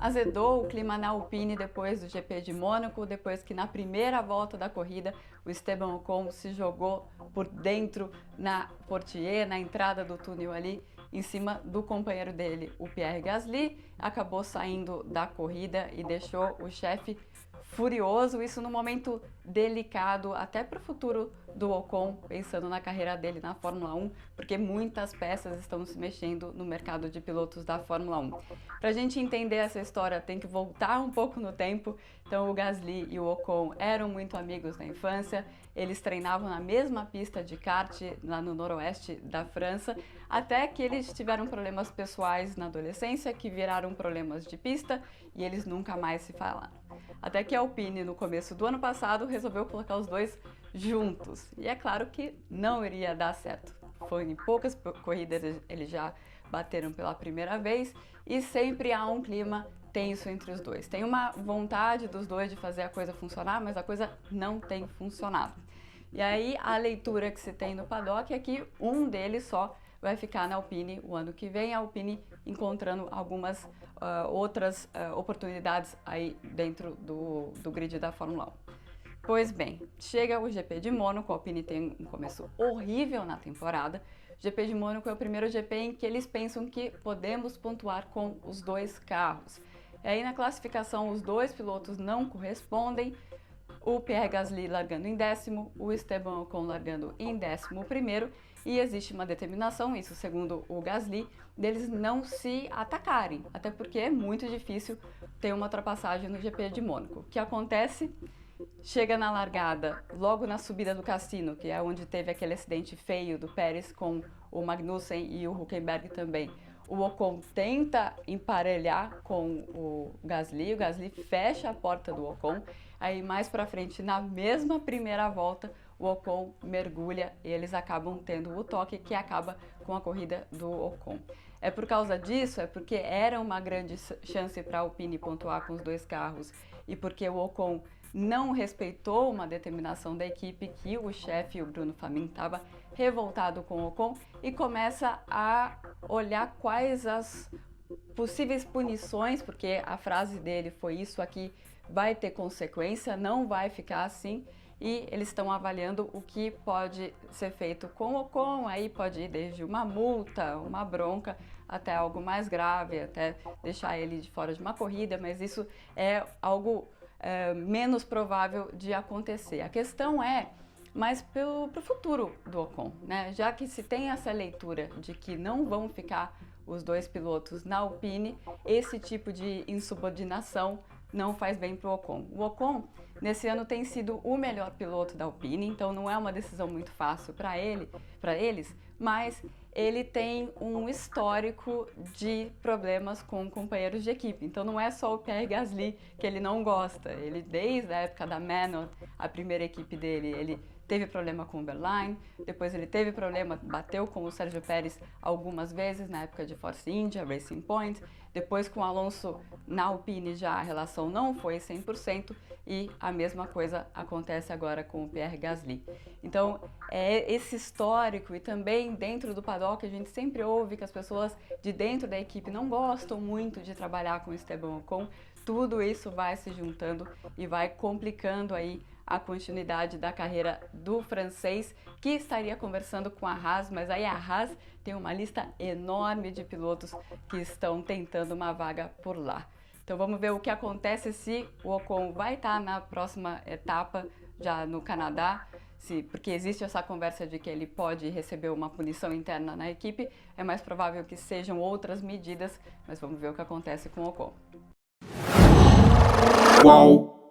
Azedou o clima na Alpine depois do GP de Mônaco, depois que na primeira volta da corrida o Esteban Ocon se jogou por dentro na Portier, na entrada do túnel ali, em cima do companheiro dele, o Pierre Gasly, acabou saindo da corrida e deixou o chefe furioso, isso num momento delicado até para o futuro do Ocon, pensando na carreira dele na Fórmula 1, porque muitas peças estão se mexendo no mercado de pilotos da Fórmula 1. Para a gente entender essa história, tem que voltar um pouco no tempo. Então o Gasly e o Ocon eram muito amigos na infância, eles treinavam na mesma pista de kart lá no noroeste da França, até que eles tiveram problemas pessoais na adolescência que viraram problemas de pista e eles nunca mais se falaram. Até que a Alpine, no começo do ano passado, resolveu colocar os dois juntos. E é claro que não iria dar certo. Foi em poucas corridas eles já bateram pela primeira vez e sempre há um clima tenso entre os dois. Tem uma vontade dos dois de fazer a coisa funcionar, mas a coisa não tem funcionado. E aí a leitura que se tem no paddock é que um deles só vai ficar na Alpine o ano que vem, a Alpine encontrando algumas outras oportunidades aí dentro do grid da Fórmula 1. Pois bem, chega o GP de Mônaco, a Alpine tem um começo horrível na temporada. O GP de Mônaco é o primeiro GP em que eles pensam que podemos pontuar com os dois carros. E aí na classificação os dois pilotos não correspondem, o Pierre Gasly largando em 10º, o Esteban Ocon largando em 11º, e existe uma determinação, isso segundo o Gasly, deles não se atacarem, até porque é muito difícil ter uma ultrapassagem no GP de Mônaco. O que acontece? Chega na largada, logo na subida do Cassino, que é onde teve aquele acidente feio do Pérez com o Magnussen e o Hülkenberg também. O Ocon tenta emparelhar com o Gasly fecha a porta do Ocon, aí mais pra frente, na mesma primeira volta, o Ocon mergulha e eles acabam tendo o toque que acaba com a corrida do Ocon. É por causa disso, é porque era uma grande chance para a Alpine pontuar com os dois carros e porque o Ocon não respeitou uma determinação da equipe que o chefe, o Bruno Famin, estava revoltado com o Ocon e começa a olhar quais as possíveis punições, porque a frase dele foi isso aqui vai ter consequência, não vai ficar assim, e eles estão avaliando o que pode ser feito com o Ocon, aí pode ir desde uma multa, uma bronca, até algo mais grave, até deixar ele de fora de uma corrida, mas isso é algo menos provável de acontecer. A questão é mais para o futuro do Ocon, né? Já que se tem essa leitura de que não vão ficar os dois pilotos na Alpine, esse tipo de insubordinação não faz bem para o Ocon. O Ocon, nesse ano, tem sido o melhor piloto da Alpine, então não é uma decisão muito fácil para eles, mas ele tem um histórico de problemas com companheiros de equipe. Então não é só o Pierre Gasly que ele não gosta. Ele, desde a época da Manor, a primeira equipe dele, ele teve problema com o Berline, depois ele teve problema, bateu com o Sérgio Pérez algumas vezes na época de Force India, Racing Point, depois com o Alonso na Alpine já a relação não foi 100% e a mesma coisa acontece agora com o Pierre Gasly. Então é esse histórico e também dentro do paddock a gente sempre ouve que as pessoas de dentro da equipe não gostam muito de trabalhar com o Esteban Ocon, tudo isso vai se juntando e vai complicando aí a continuidade da carreira do francês, que estaria conversando com a Haas, mas aí a Haas tem uma lista enorme de pilotos que estão tentando uma vaga por lá. Então vamos ver o que acontece se o Ocon vai estar na próxima etapa, já no Canadá, porque existe essa conversa de que ele pode receber uma punição interna na equipe, é mais provável que sejam outras medidas, mas vamos ver o que acontece com o Ocon. Uau!